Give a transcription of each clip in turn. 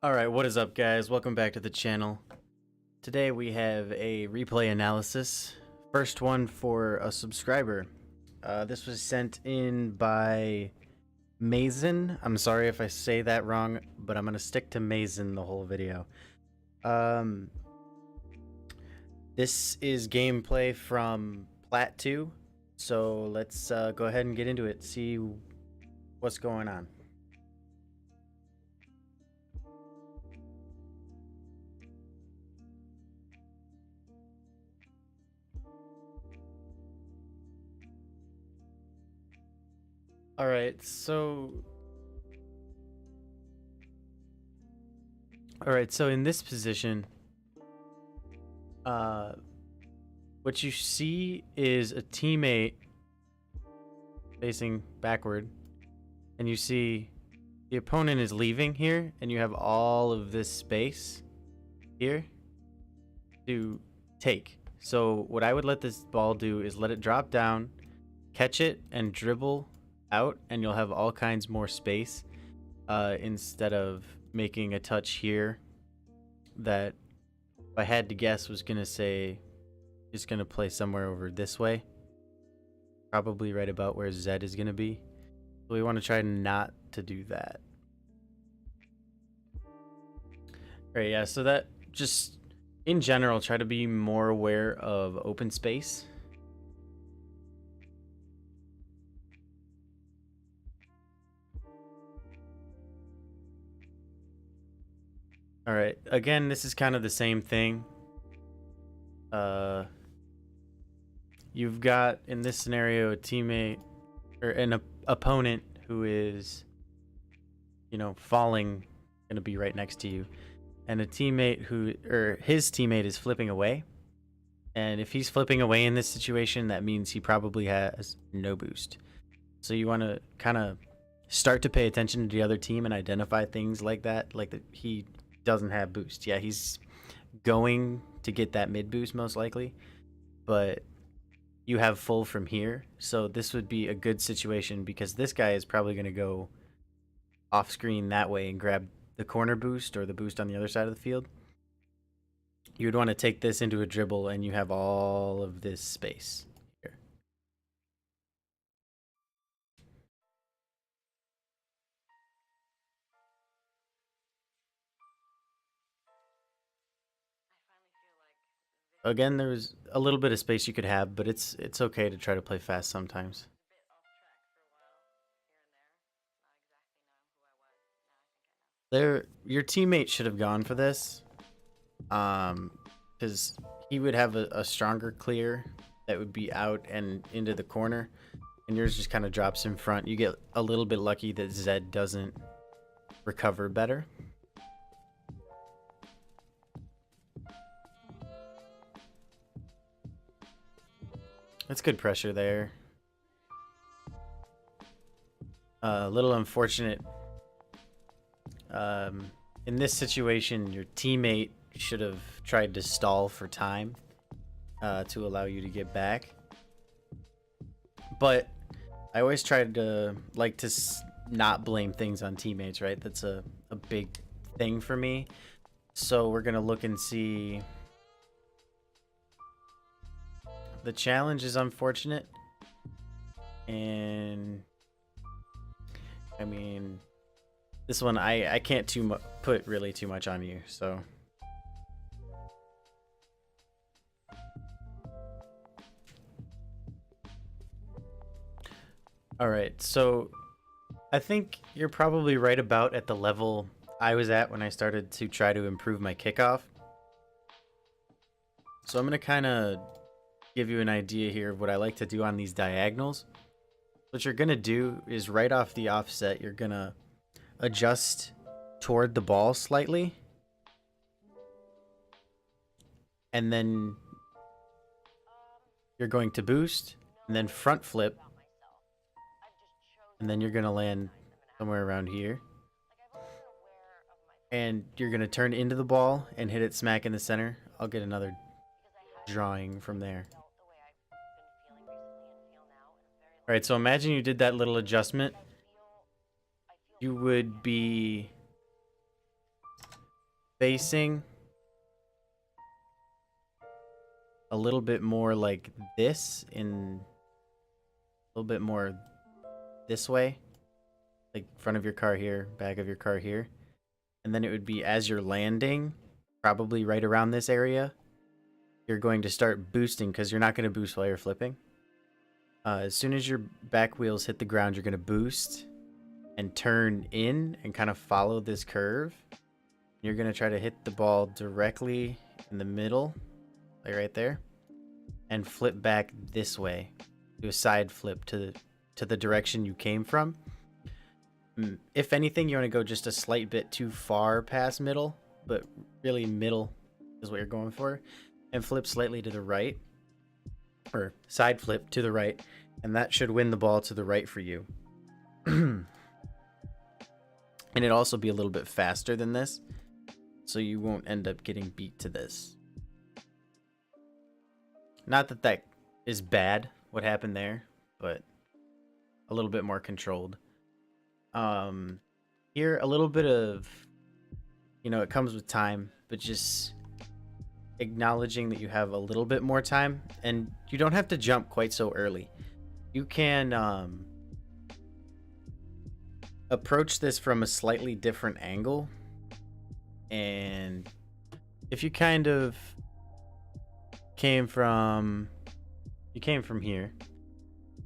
Alright, what is up guys? Welcome back to the channel. Today we have a replay analysis. First one for a subscriber. This was sent in by Mazen. I'm sorry if I say that wrong, but I'm going to stick to Mazen the whole video. This is gameplay from Plat 2, so let's go ahead and get into it, see what's going on. Alright, so in this position, what you see is a teammate facing backward, and you see the opponent is leaving here, and you have all of this space here to take. So what I would let this ball do is let it drop down, catch it, and dribble out, and you'll have all kinds more space instead of making a touch here that, if I had to guess, was gonna say just gonna play somewhere over this way, probably right about where Z is gonna be. So we want to try not to do that. All right, yeah, so that just in general, try to be more aware of open space. All right, again, this is kind of the same thing. You've got, in this scenario, a teammate or an opponent who is, falling, going to be right next to you, and a teammate his teammate is flipping away. And if he's flipping away in this situation, that means he probably has no boost. So you want to kind of start to pay attention to the other team and identify things like that, like that he doesn't have boost. Yeah, he's going to get that mid boost most likely, but you have full from here. So this would be a good situation because this guy is probably going to go off screen that way and grab the corner boost or the boost on the other side of the field. You would want to take this into a dribble and you have all of this space here. Again, there's a little bit of space you could have, but it's okay to try to play fast sometimes. Your teammate should have gone for this, because he would have a stronger clear that would be out and into the corner, and yours just kind of drops in front. You get a little bit lucky that Zed doesn't recover better. That's good pressure there. A little unfortunate. In this situation, your teammate should have tried to stall for time to allow you to get back. But I always try to not blame things on teammates, right? That's a big thing for me. So we're going to look and see. The challenge is unfortunate. And I mean, this one I can't put really too much on you, so. All right, so I think you're probably right about at the level I was at when I started to try to improve my kickoff. So I'm going to kind of give you an idea here of what I like to do on these diagonals. What you're going to do is right off the offset, you're going to adjust toward the ball slightly. And then you're going to boost and then front flip. And then you're going to land somewhere around here. And you're going to turn into the ball and hit it smack in the center. I'll get another drawing from there. All right, so imagine you did that little adjustment. You would be facing a little bit more like this, in a little bit more this way, like front of your car here, back of your car here, and then it would be as you're landing, probably right around this area, you're going to start boosting, because you're not going to boost while you're flipping. As soon as your back wheels hit the ground, you're going to boost and turn in and kind of follow this curve. You're going to try to hit the ball directly in the middle, like right there, and flip back this way. Do a side flip to the direction you came from. If anything, you want to go just a slight bit too far past middle, but really middle is what you're going for. And flip slightly to the right, or side flip to the right, and that should win the ball to the right for you. And it'd also be a little bit faster than this, so you won't end up getting beat to this. Not that that is bad, what happened there, but a little bit more controlled. Here, a little bit of, it comes with time, but just acknowledging that you have a little bit more time, and you don't have to jump quite so early. You can approach this from a slightly different angle, and if you kind of came from here,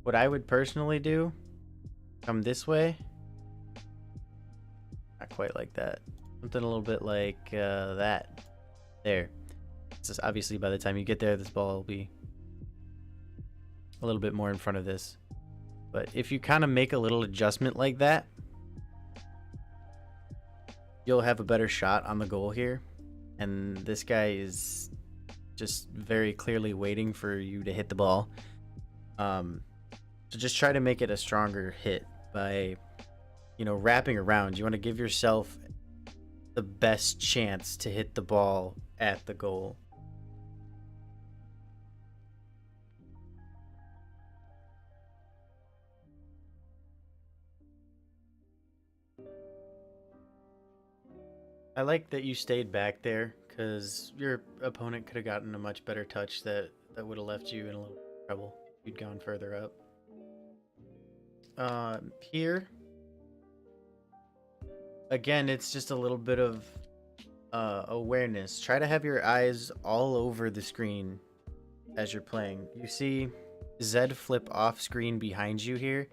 what I would personally do, come this way, not quite like that, something a little bit like that there. Just obviously by the time you get there, this ball will be a little bit more in front of this, but if you kind of make a little adjustment like that, you'll have a better shot on the goal here. And this guy is just very clearly waiting for you to hit the ball. So just try to make it a stronger hit by, wrapping around. You want to give yourself the best chance to hit the ball at the goal. I like that you stayed back there, because your opponent could have gotten a much better touch that would have left you in a little trouble if you'd gone further up. Here, again, it's just a little bit of awareness. Try to have your eyes all over the screen as you're playing. You see Zed flip off screen behind you here,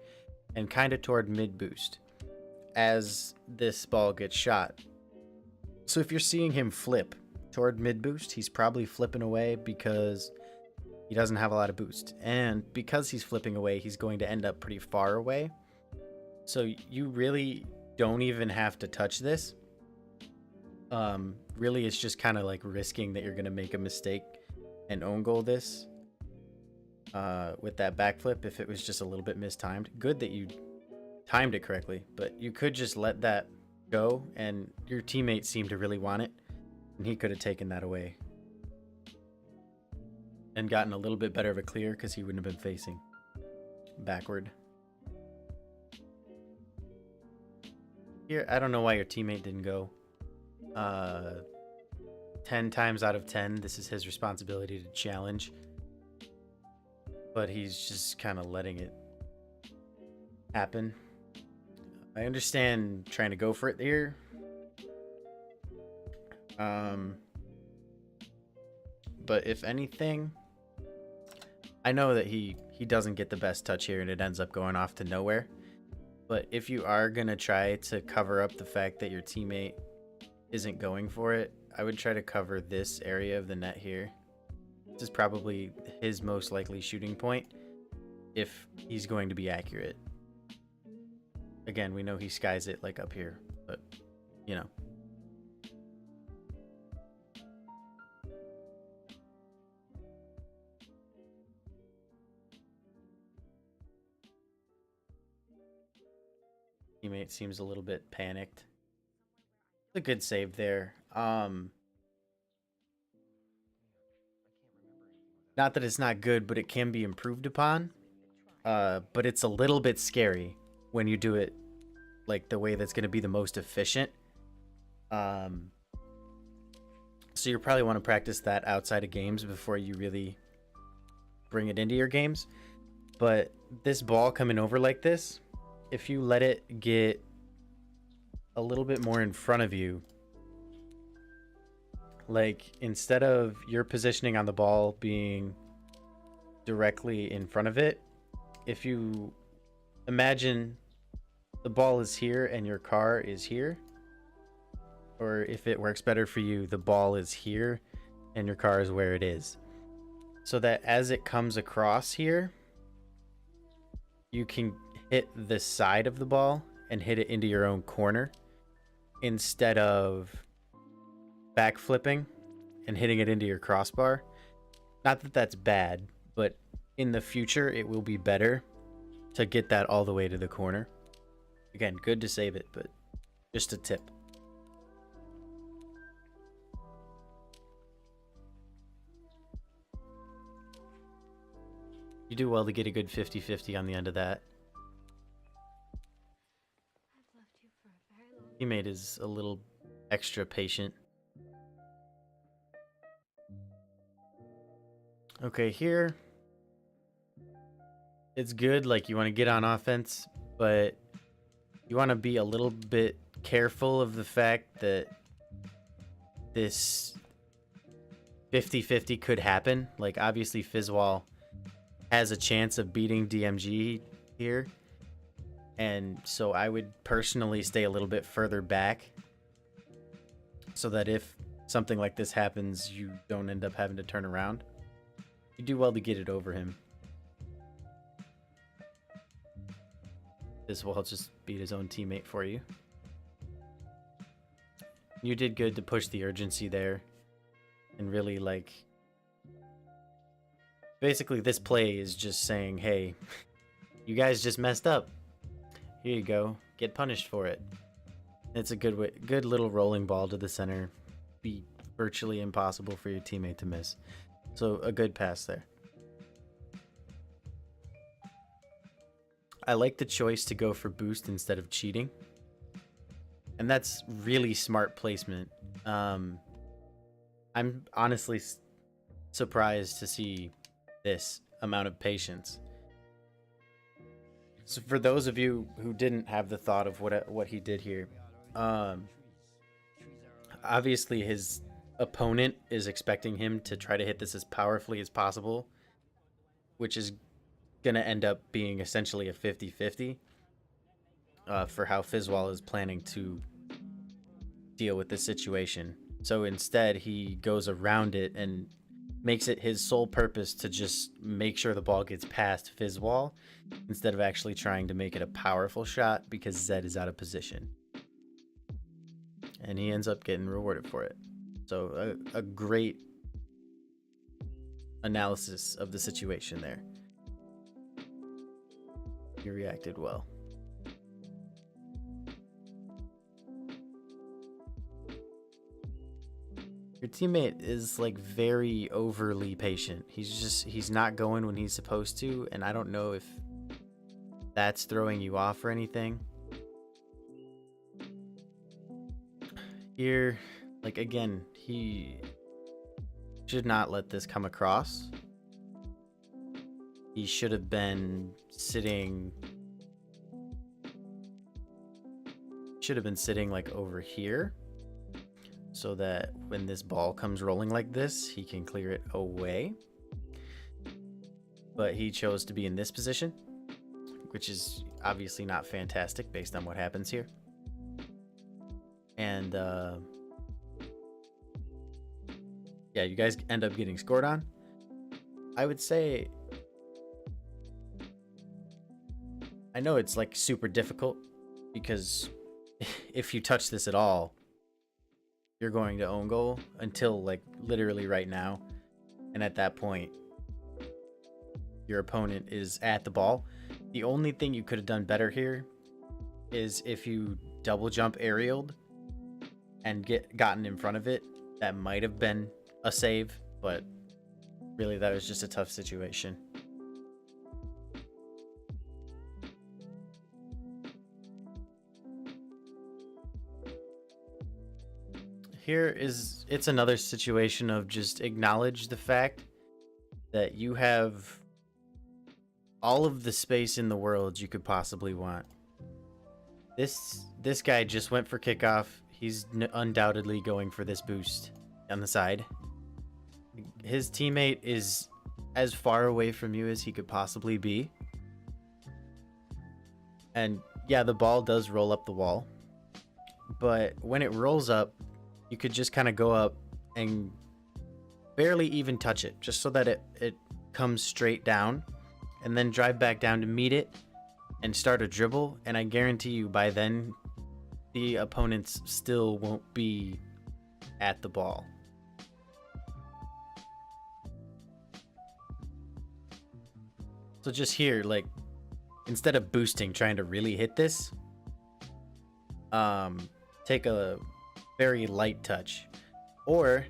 and kind of toward mid boost as this ball gets shot. So if you're seeing him flip toward mid boost, he's probably flipping away because he doesn't have a lot of boost. And because he's flipping away, he's going to end up pretty far away. So you really don't even have to touch this. Really, it's just kind of like risking that you're going to make a mistake and own goal this with that backflip if it was just a little bit mistimed. Good that you timed it correctly, but you could just let that go, and your teammate seemed to really want it, and he could have taken that away and gotten a little bit better of a clear, because he wouldn't have been facing backward. Here, I don't know why your teammate didn't go. 10 times out of 10, this is his responsibility to challenge, but he's just kind of letting it happen. I understand trying to go for it here. But if anything, I know that he doesn't get the best touch here, and it ends up going off to nowhere. But if you are going to try to cover up the fact that your teammate isn't going for it, I would try to cover this area of the net here. This is probably his most likely shooting point if he's going to be accurate. Again, we know he skies it like up here, but teammate seems a little bit panicked. It's a good save there. Not that it's not good, but it can be improved upon. But it's a little bit scary when you do it like the way that's going to be the most efficient. So you probably want to practice that outside of games before you really bring it into your games. But this ball coming over like this, if you let it get a little bit more in front of you, like instead of your positioning on the ball being directly in front of it, if you imagine the ball is here and your car is here, or if it works better for you, the ball is here and your car is where it is, so that as it comes across here, you can hit the side of the ball and hit it into your own corner instead of backflipping and hitting it into your crossbar. Not that that's bad, but in the future it will be better to get that all the way to the corner. Again, good to save it, but just a tip. You do well to get a good 50-50 on the end of that. Teammate is a little extra patient. Okay, here it's good, like you want to get on offense, but you want to be a little bit careful of the fact that this 50-50 could happen. Like obviously Fizzwall has a chance of beating DMG here, and so I would personally stay a little bit further back so that if something like this happens, you don't end up having to turn around. You do well to get it over him. This will just beat his own teammate for you. You did good to push the urgency there and really, like, basically this play is just saying, hey, you guys just messed up. Here you go. Get punished for it. It's a good little rolling ball to the center. Be virtually impossible for your teammate to miss. So a good pass there. I like the choice to go for boost instead of cheating. And that's really smart placement. I'm honestly surprised to see this amount of patience. So for those of you who didn't have the thought of what he did here, obviously his opponent is expecting him to try to hit this as powerfully as possible, which is going to end up being essentially a 50-50 for how Fizzwall is planning to deal with this situation. So instead, he goes around it and makes it his sole purpose to just make sure the ball gets past Fizzwall instead of actually trying to make it a powerful shot because Zed is out of position. And he ends up getting rewarded for it. So a great analysis of the situation there. You reacted well. Your teammate is like very overly patient. He's not going when he's supposed to, and I don't know if that's throwing you off or anything. Here, like again, he should not let this come across. He should have been sitting like over here so that when this ball comes rolling like this, he can clear it away. But he chose to be in this position, which is obviously not fantastic based on what happens here. And yeah, you guys end up getting scored on. I would say, I know it's like super difficult because if you touch this at all, you're going to own goal until like literally right now. And at that point, your opponent is at the ball. The only thing you could have done better here is if you double jump aerialed and gotten in front of it. That might have been a save, but really that was just a tough situation. It's another situation of just acknowledge the fact that you have all of the space in the world you could possibly want. This guy just went for kickoff. He's undoubtedly going for this boost on the side. His teammate is as far away from you as he could possibly be. And yeah, the ball does roll up the wall. But when it rolls up, you could just kind of go up and barely even touch it, just so that it comes straight down, and then drive back down to meet it and start a dribble. And I guarantee you by then, the opponents still won't be at the ball. So just here, like, instead of boosting, trying to really hit this, take a very light touch. Or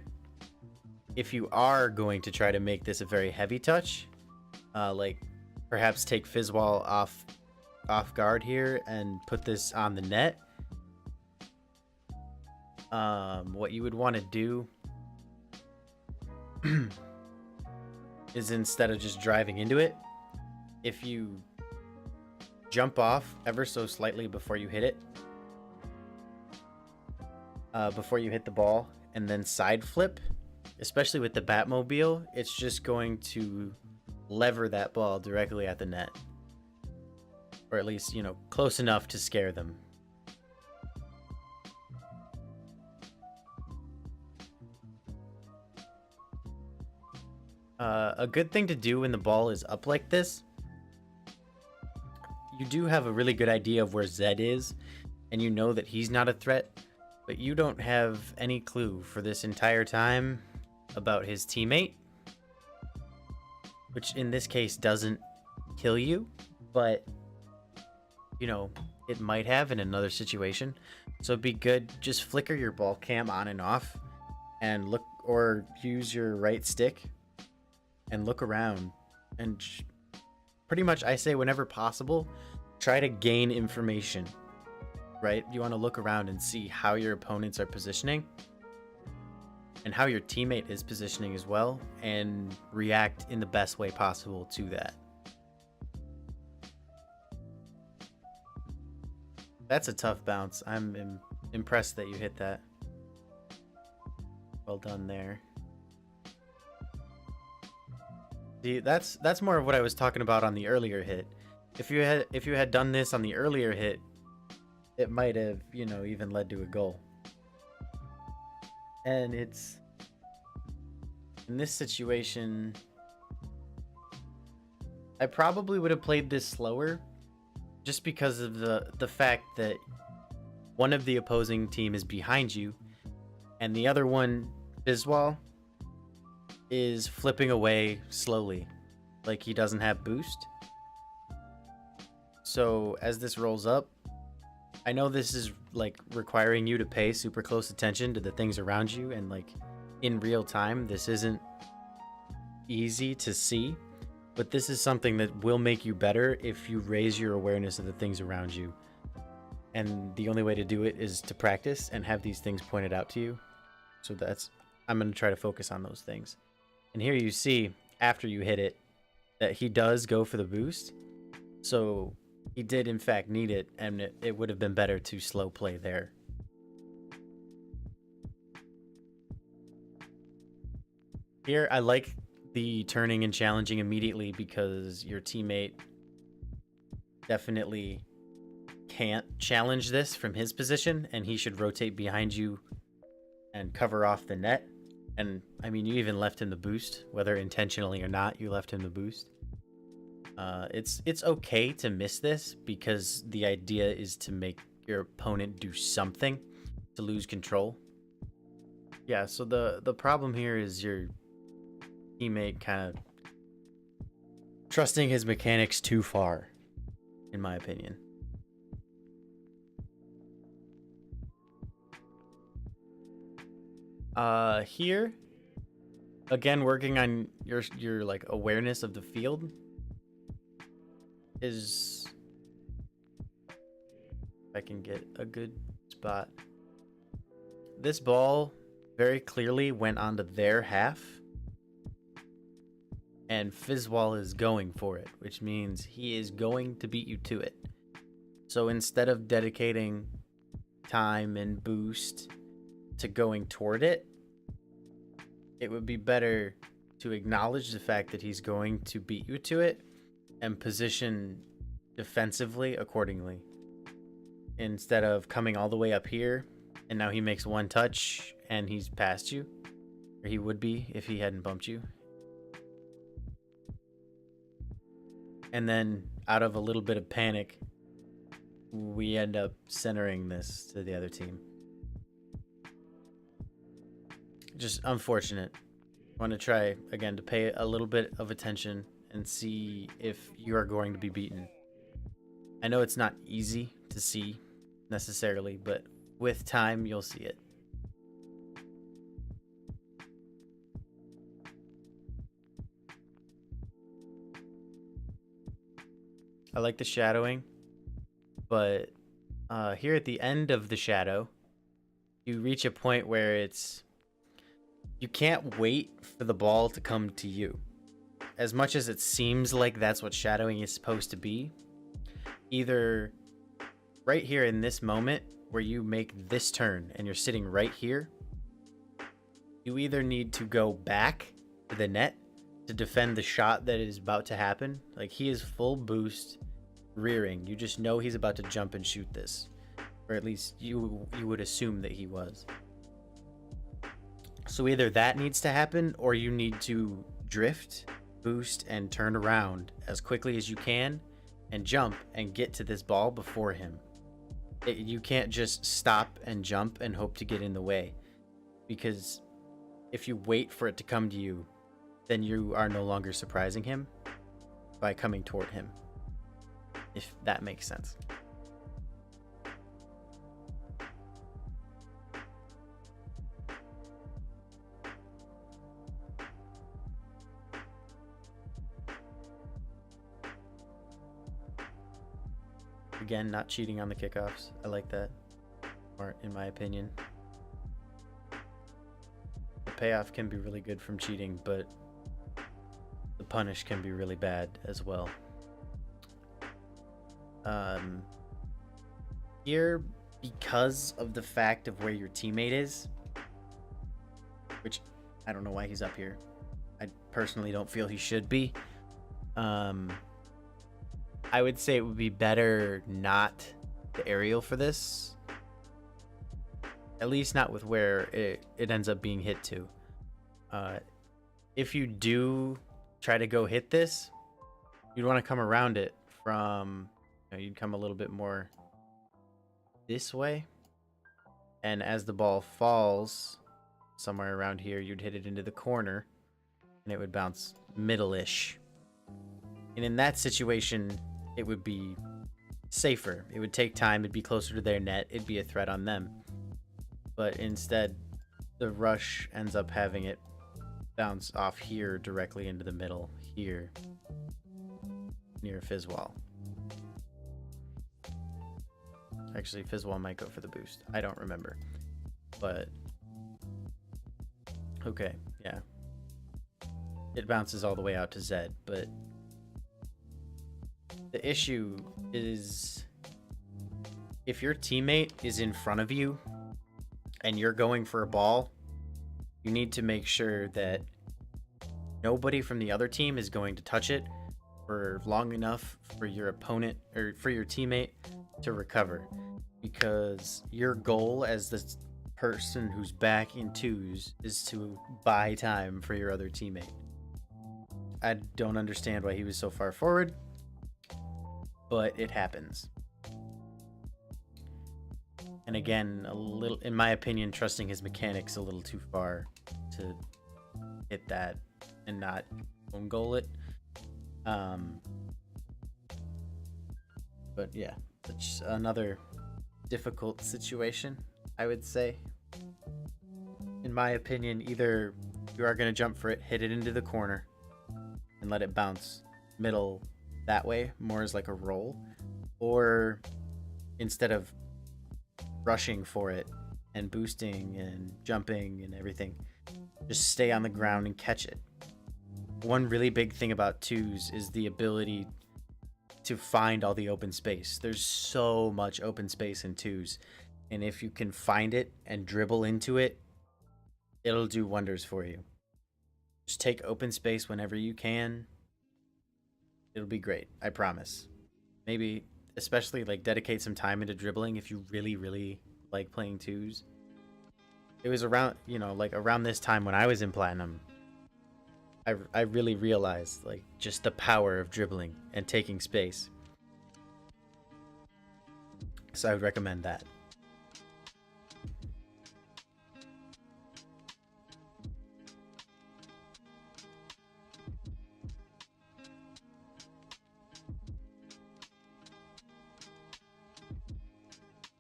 if you are going to try to make this a very heavy touch, like perhaps take Fizzwall off guard here and put this on the net. What you would want to do is, instead of just driving into it, if you jump off ever so slightly before you hit it, before you hit the ball, and then side flip, especially with the Batmobile, it's just going to lever that ball directly at the net. Or at least, close enough to scare them. A good thing to do when the ball is up like this, you do have a really good idea of where Zed is, and you know that he's not a threat, but you don't have any clue for this entire time about his teammate, which in this case doesn't kill you, but it might have in another situation. So it'd be good, just flicker your ball cam on and off and look, or use your right stick and look around, and pretty much, I say, whenever possible, try to gain information, right? You want to look around and see how your opponents are positioning and how your teammate is positioning as well, and react in the best way possible to that. That's a tough bounce. I'm impressed that you hit that. Well done there. See, that's more of what I was talking about on the earlier hit. If you had done this on the earlier hit, it might have, even led to a goal. And it's, in this situation, I probably would have played this slower, just because of the fact that one of the opposing team is behind you, and the other one, Fizzwall, is flipping away slowly, like he doesn't have boost. So as this rolls up, I know this is like requiring you to pay super close attention to the things around you, and like in real time, this isn't easy to see, but this is something that will make you better if you raise your awareness of the things around you. And the only way to do it is to practice and have these things pointed out to you. So I'm going to try to focus on those things. And here you see, after you hit it, that he does go for the boost. So he did in fact need it, and it would have been better to slow play there. Here, I like the turning and challenging immediately, because your teammate definitely can't challenge this from his position, and he should rotate behind you and cover off the net. And I mean, you even left him the boost, whether intentionally or not, you left him the boost. It's okay to miss this, because the idea is to make your opponent do something to lose control. Yeah, so the problem here is your teammate kind of trusting his mechanics too far, in my opinion. Here, again, working on your like awareness of the field is, if I can get a good spot. This ball very clearly went onto their half, and Fizzwall is going for it, which means he is going to beat you to it. So instead of dedicating time and boost to going toward it, it would be better to acknowledge the fact that he's going to beat you to it and position defensively accordingly. Instead of coming all the way up here and now he makes one touch and he's past you, or he would be if he hadn't bumped you. And then out of a little bit of panic, we end up centering this to the other team. Just unfortunate. I want to try again to pay a little bit of attention and see if you are going to be beaten. I know it's not easy to see necessarily, but with time you'll see it. I like the shadowing, but here at the end of the shadow, you reach a point where you can't wait for the ball to come to you. As much as it seems like that's what shadowing is supposed to be, either right here in this moment where you make this turn and you're sitting right here, you either need to go back to the net to defend the shot that is about to happen. Like, he is full boost rearing. You just know he's about to jump and shoot this, or at least you would assume that he was. So either that needs to happen, or you need to drift, boost, and turn around as quickly as you can and jump and get to this ball before him. You can't just stop and jump and hope to get in the way, because if you wait for it to come to you, then you are no longer surprising him by coming toward him, if that makes sense. Again, not cheating on the kickoffs. I like that. Smart, in my opinion. The payoff can be really good from cheating, but the punish can be really bad as well. Here, because of the fact of where your teammate is, which I don't know why he's up here. I personally don't feel he should be. I would say it would be better not the aerial for this. At least not with where it ends up being hit to. If you do try to go hit this, you'd want to come around it from... you'd come a little bit more this way. And as the ball falls somewhere around here, you'd hit it into the corner. And it would bounce middle-ish. And in that situation, it would be safer. It would take time. It'd be closer to their net. It'd be a threat on them. But instead, the rush ends up having it bounce off here directly into the middle here near Fizzwall. Actually, Fizzwall might go for the boost. I don't remember. But okay, yeah. It bounces all the way out to Zed, but the issue is if your teammate is in front of you and you're going for a ball, you need to make sure that nobody from the other team is going to touch it for long enough for your opponent or for your teammate to recover, because your goal as the person who's back in twos is to buy time for your other teammate. I don't understand why he was so far forward, but it happens. And again, a little, in my opinion, trusting his mechanics a little too far to hit that and not own goal it. But yeah, it's another difficult situation, I would say. In my opinion, either you are going to jump for it, hit it into the corner, and let it bounce middle that way, more as like a roll, or instead of rushing for it, and boosting and jumping and everything. Just stay on the ground and catch it. One really big thing about twos is the ability to find all the open space. There's so much open space in twos, and if you can find it and dribble into it, it'll do wonders for you. Just take open space whenever you can. It'll be great, I promise. Maybe especially like dedicate some time into dribbling if you really like playing twos. It was around, like around this time when I was in platinum, I really realized like just the power of dribbling and taking space. So I would recommend that.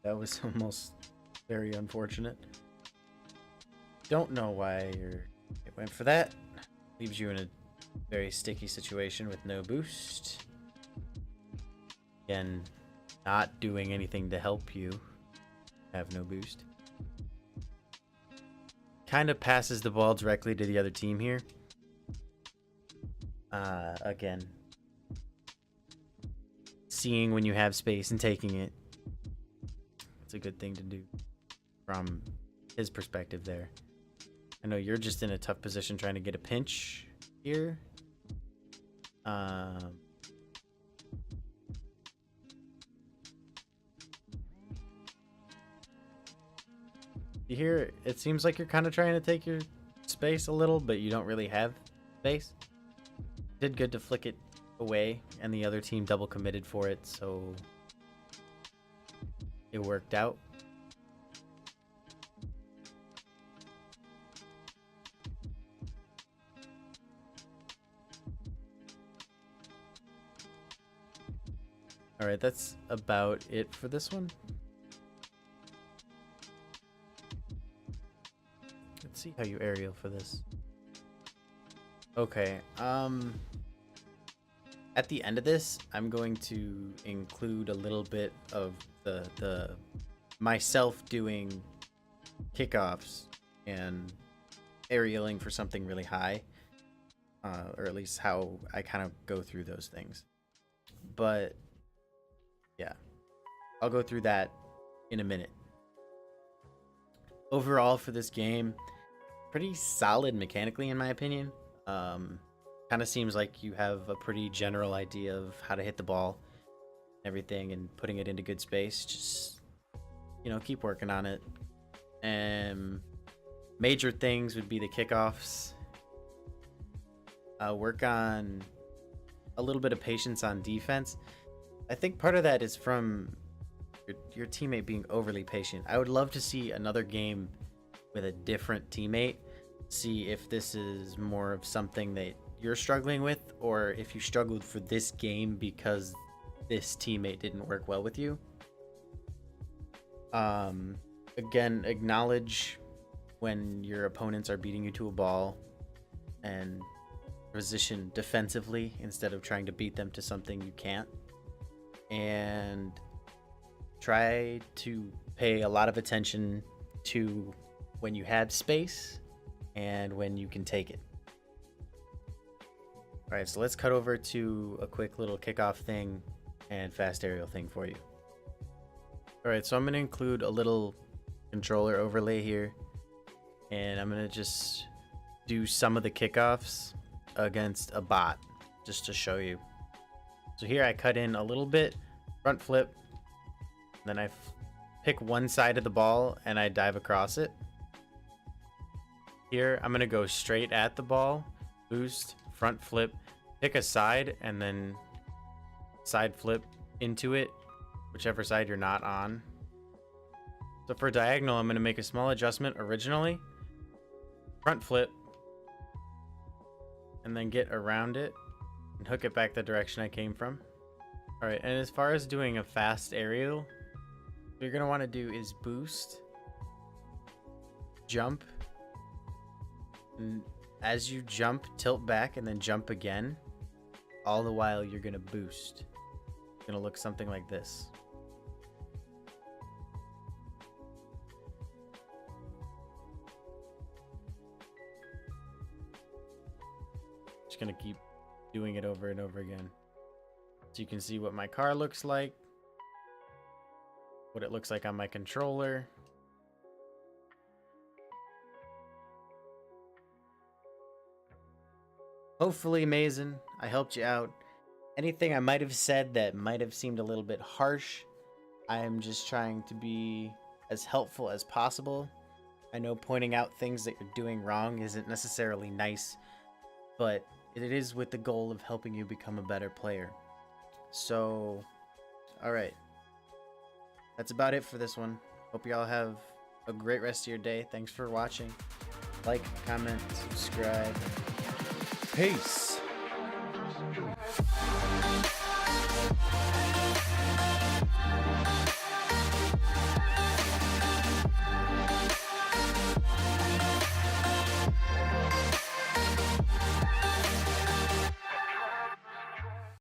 That was almost very unfortunate. Don't know why it went for that. Leaves you in a very sticky situation with no boost. Again, not doing anything to help you have no boost. Kind of passes the ball directly to the other team here. Again, seeing when you have space and taking it. It's a good thing to do from his perspective there. I know you're just in a tough position trying to get a pinch here. You hear, it seems like you're kind of trying to take your space a little, but you don't really have space. Did good to flick it away, and the other team double committed for it, so it worked out. All right, that's about it for this one. Let's see how you aerial for this. Okay, at the end of this, I'm going to include a little bit of the myself doing kickoffs and aerialing for something really high, or at least how I kind of go through those things. But yeah, I'll go through that in a minute. Overall for this game, pretty solid mechanically in my opinion. Kind of seems like you have a pretty general idea of how to hit the ball, everything, and putting it into good space. Just, keep working on it. And major things would be the kickoffs. Work on a little bit of patience on defense. I think part of that is from your teammate being overly patient. I would love to see another game with a different teammate. See if this is more of something that you're struggling with, or if you struggled for this game because this teammate didn't work well with you. Again, acknowledge when your opponents are beating you to a ball and position defensively instead of trying to beat them to something you can't. And try to pay a lot of attention to when you have space and when you can take it. All right, so let's cut over to a quick little kickoff thing and fast aerial thing for you. All right, so I'm going to include a little controller overlay here, and I'm going to just do some of the kickoffs against a bot just to show you. So here I cut in a little bit, front flip, then I pick one side of the ball and I dive across it. Here I'm going to go straight at the ball, boost, front flip, pick a side, and then side flip into it, whichever side you're not on. So for diagonal, I'm going to make a small adjustment originally, front flip, and then get around it and hook it back the direction I came from. All right, and as far as doing a fast aerial, what you're going to want to do is boost, jump, and as you jump, tilt back and then jump again. All the while you're going to boost. It's going to look something like this. Just gonna keep doing it over and over again. So you can see what my car looks like, what it looks like on my controller. Hopefully, Mazen, I helped you out. Anything I might have said that might have seemed a little bit harsh, I am just trying to be as helpful as possible. I know pointing out things that you're doing wrong isn't necessarily nice, but it is with the goal of helping you become a better player. So, alright. That's about it for this one. Hope y'all have a great rest of your day. Thanks for watching. Like, comment, subscribe. Peace!